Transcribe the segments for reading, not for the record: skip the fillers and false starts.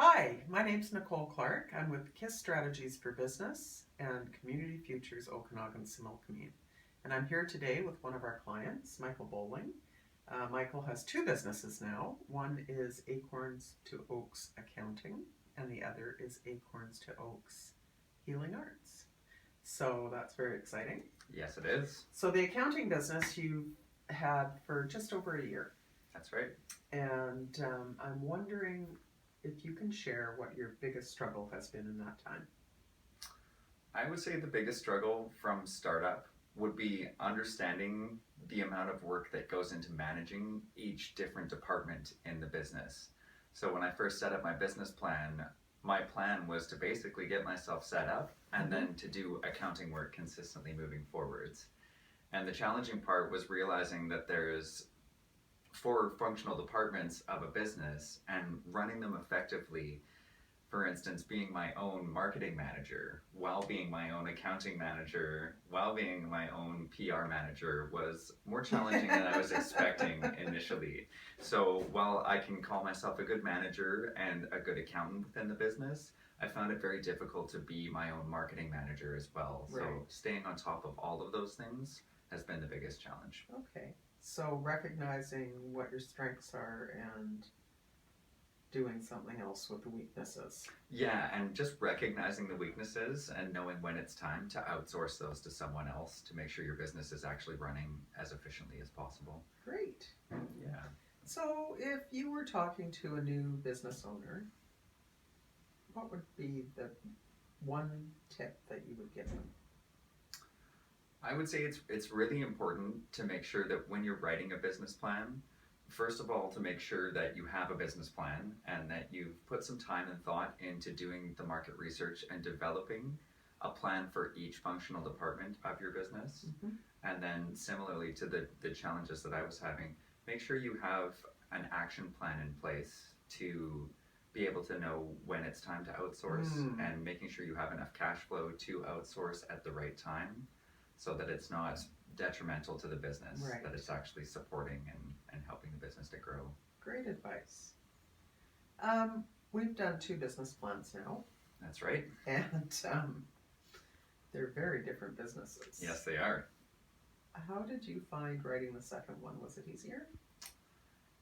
Hi, my name's Nicole Clark. I'm with KISS Strategies for Business and Community Futures Okanagan-Similkameen. And I'm here today with one of our clients, Michael Bowling. Michael has two businesses now. One is Acorns2Oaks Accounting, and the other is Acorns2Oaks Healing Arts. So that's very exciting. Yes, it is. So the accounting business you had for just over a year. That's right. And I'm wondering if you can share what your biggest struggle has been in that time. I would say the biggest struggle from startup would be understanding the amount of work that goes into managing each different department in the business. So when I first set up my business plan, my plan was to basically get myself set up and then to do accounting work consistently moving forwards. And the challenging part was realizing that there's 4 functional departments of a business and running them effectively. For instance, being my own marketing manager while being my own accounting manager while being my own PR manager was more challenging than I was expecting initially. So while I can call myself a good manager and a good accountant within the business, I found it very difficult to be my own marketing manager as well. Right. So staying on top of all of those things has been the biggest challenge. Okay. So recognizing what your strengths are and doing something else with the weaknesses. Yeah, and just recognizing the weaknesses and knowing when it's time to outsource those to someone else to make sure your business is actually running as efficiently as possible. Great. Yeah. So if you were talking to a new business owner, what would be the one tip that you would give them? I would say it's really important to make sure that when you're writing a business plan, first of all, to make sure that you have a business plan and that you've put some time and thought into doing the market research and developing a plan for each functional department of your business. And then similarly to the challenges that I was having, make sure you have an action plan in place to be able to know when it's time to outsource and making sure you have enough cash flow to outsource at the right time, so that it's not detrimental to the business, Right. that it's actually supporting and helping the business to grow. Great advice. We've done 2 business plans now, That's right. and they're very different businesses. Yes, they are. How did you find writing the second one? Was it easier?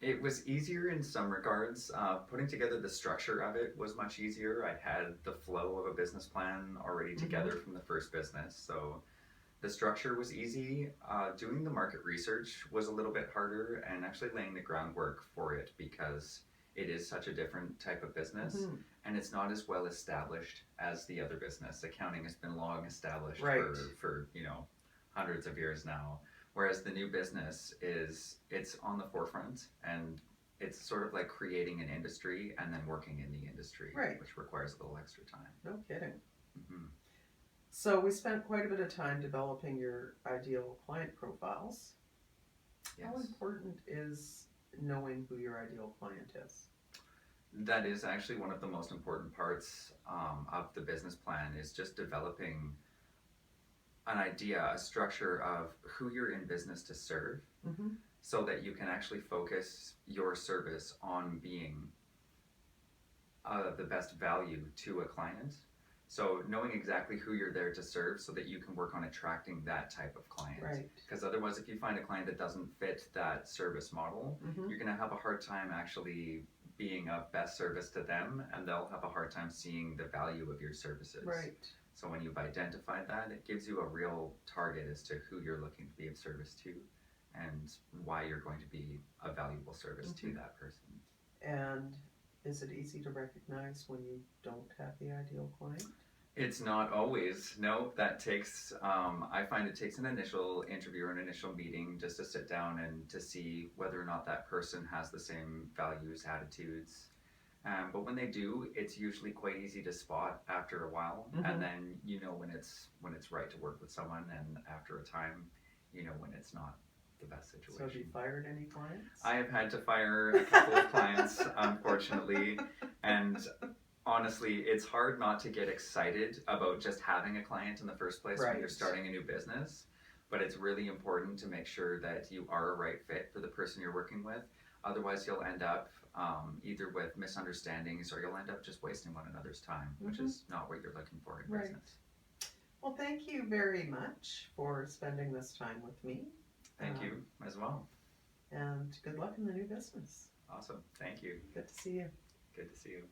It was easier in some regards. Putting together the structure of it was much easier. I had the flow of a business plan already together from the first business, so the structure was easy. Doing the market research was a little bit harder, and actually laying the groundwork for it, because it is such a different type of business and it's not as well established as the other business. Accounting has been long established for hundreds of years now, whereas the new business it's on the forefront, and it's sort of like creating an industry and then working in the industry, which requires a little extra time. No kidding. So we spent quite a bit of time developing your ideal client profiles. Yes. How important is knowing who your ideal client is? That is actually one of the most important parts of the business plan, is just developing an idea, a structure of who you're in business to serve, so that you can actually focus your service on being the best value to a client. So knowing exactly who you're there to serve, so that you can work on attracting that type of client. Right. Because otherwise, if you find a client that doesn't fit that service model, you're going to have a hard time actually being of best service to them, and they'll have a hard time seeing the value of your services. Right. So when you've identified that, it gives you a real target as to who you're looking to be of service to and why you're going to be a valuable service to that person. And is it easy to recognize when you don't have the ideal client? It's not always. No, that takes, I find it takes an initial interview or an initial meeting just to sit down and to see whether or not that person has the same values, attitudes. But when they do, it's usually quite easy to spot after a while, and then you know when it's right to work with someone, and after a time, you know when it's not the best situation. So have you fired any clients? I have had to fire a couple of clients, unfortunately, and honestly, it's hard not to get excited about just having a client in the first place when you're starting a new business, but it's really important to make sure that you are a right fit for the person you're working with. Otherwise, you'll end up either with misunderstandings, or you'll end up just wasting one another's time, which Mhm. is not what you're looking for in Right. business. Well, thank you very much for spending this time with me. Thank you as well. And good luck in the new business. Awesome. Thank you. Good to see you. Good to see you.